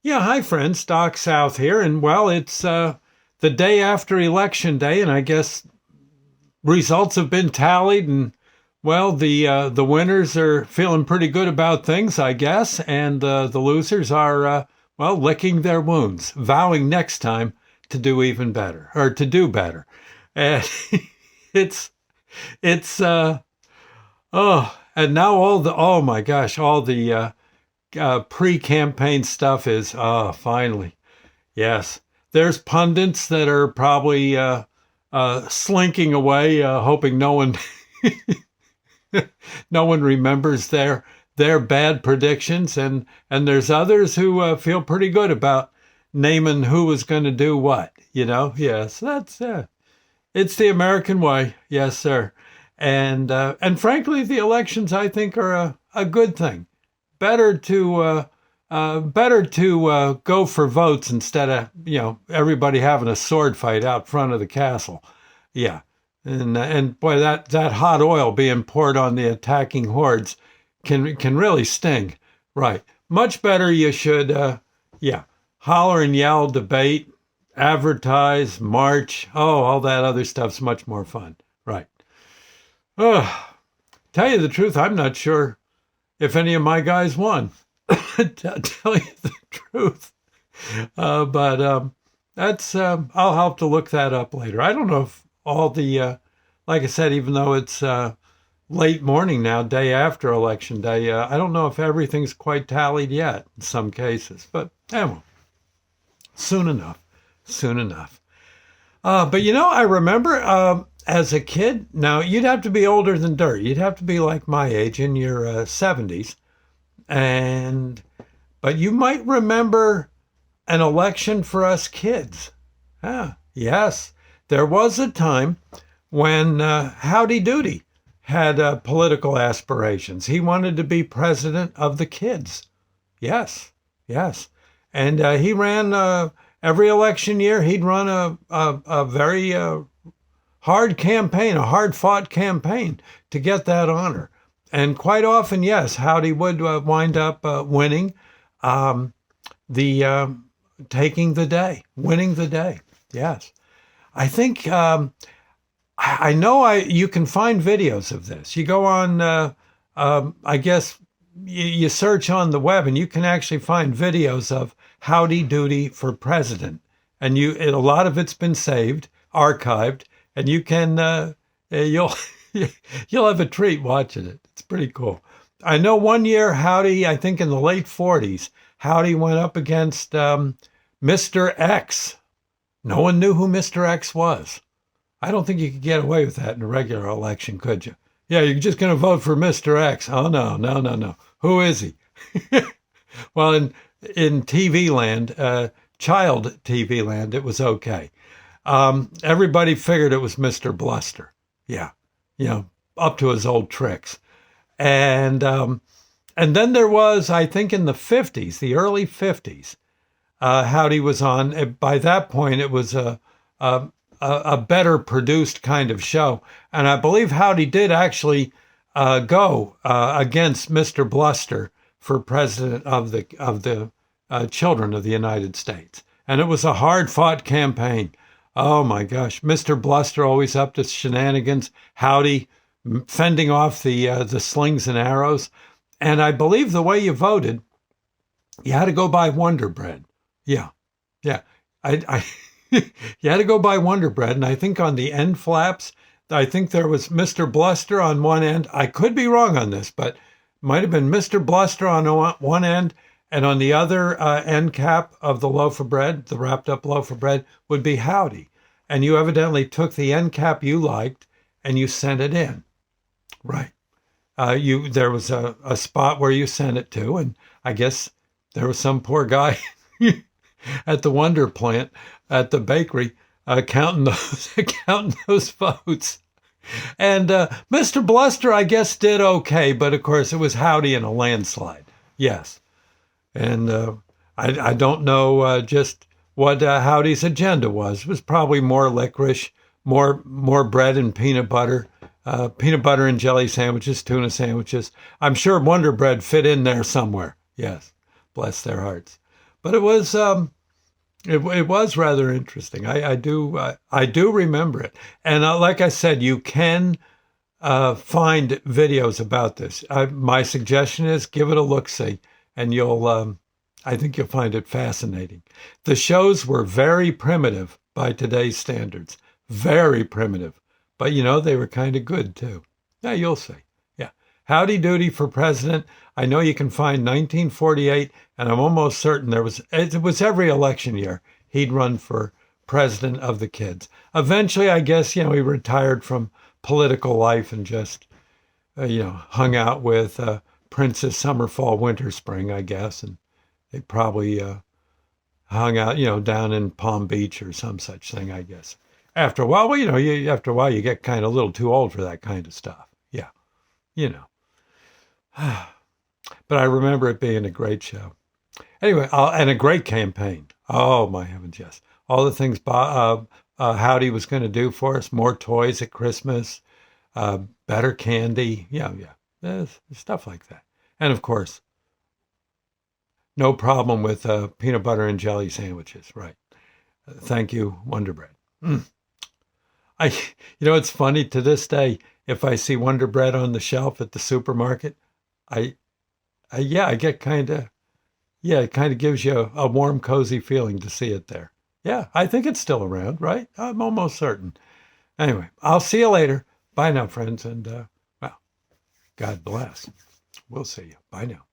Yeah, hi friends, Doc South here, and well, it's the day after Election Day, and I guess results have been tallied, and well, the winners are feeling pretty good about things, I guess, and the losers are well licking their wounds, vowing next time to do even better or to do better, and it's it's and now oh my gosh, all the pre-campaign stuff is finally. Yes, there's pundits that are probably slinking away, hoping no one remembers their bad predictions, and there's others who feel pretty good about naming who was going to do what. Yes, that's it's the American way. Yes, sir. And frankly, the elections I think are a good thing. Better to go for votes instead of everybody having a sword fight out front of the castle. Yeah, and boy, that hot oil being poured on the attacking hordes can really sting. Right, much better. You should holler and yell, debate, advertise, march. Oh, all that other stuff's much more fun. Right. Tell you the truth, I'm not sure if any of my guys won. Tell you the truth. But that's, I'll have to look that up later. I don't know if all like I said, even though it's late morning now, day after Election Day, I don't know if everything's quite tallied yet in some cases. But anyway, soon enough. But I remember as a kid, now you'd have to be older than dirt. You'd have to be like my age in your 70s. But you might remember an election for us kids. Yes, there was a time when Howdy Doody had political aspirations. He wanted to be president of the kids. Yes. And he ran every election year. He'd run a very hard campaign, a hard-fought campaign to get that honor. And quite often, yes, Howdy would wind up winning taking the day, winning the day. Yes. I think, I know you can find videos of this. You go on, I guess, you search on the web and you can actually find videos of Howdy Doody for president. And a lot of it's been saved, archived, and you can, you'll have a treat watching it. It's pretty cool. I know one year Howdy, I think in the late 40s, Howdy went up against Mr. X. No one knew who Mr. X was. I don't think you could get away with that in a regular election, could you? Yeah, you're just going to vote for Mr. X. Oh, no. Who is he? Well, in TV land, child TV land, it was okay. Everybody figured it was Mr. Bluster. Yeah, up to his old tricks. And then there was, I think in the 50s, the early 50s, Howdy was on. By that point, it was a better produced kind of show. And I believe Howdy did actually go against Mr. Bluster for president of the children of the United States. And it was a hard-fought campaign. Oh, my gosh. Mr. Bluster always up to shenanigans. Howdy fending off the slings and arrows. And I believe the way you voted, you had to go by Wonder Bread. Yeah. I you had to go by Wonder Bread. And I think on the end flaps, I think there was Mr. Bluster on one end. I could be wrong on this, but it might have been Mr. Bluster on one end, and on the other end cap of the loaf of bread, the wrapped up loaf of bread, would be Howdy. And you evidently took the end cap you liked and you sent it in. Right. There was a spot where you sent it to, and I guess there was some poor guy at the Wonder plant at the bakery counting those votes. And Mr. Bluster, I guess, did okay, but of course it was Howdy in a landslide. Yes. And I don't know just what Howdy's agenda was. It was probably more licorice, more bread and peanut butter and jelly sandwiches, tuna sandwiches. I'm sure Wonder Bread fit in there somewhere. Yes, bless their hearts. but it was rather interesting. I do remember it, and like I said, you can find videos about this. My suggestion is give it a look-see, and I think you'll find it fascinating. The shows were very primitive by today's standards, very primitive, but they were kind of good too. Yeah, you'll see. Yeah, Howdy Doody for president. I know you can find 1948, and I'm almost certain it was every election year he'd run for president of the kids. Eventually, I guess he retired from political life and just hung out with Princess Summer, Fall, Winter, Spring, I guess, and they probably hung out down in Palm Beach or some such thing, I guess. After a while, after a while you get kind of a little too old for that kind of stuff. Yeah, you know. But I remember it being a great show. Anyway, and a great campaign. Oh my heavens, yes! All the things Howdy was going to do for us: more toys at Christmas, better candy, stuff like that. And of course, no problem with peanut butter and jelly sandwiches, right? Thank you, Wonder Bread. It's funny to this day. If I see Wonder Bread on the shelf at the supermarket, I get it kind of gives you a warm, cozy feeling to see it there. Yeah, I think it's still around, right? I'm almost certain. Anyway, I'll see you later. Bye now, friends, and God bless. We'll see you. Bye now.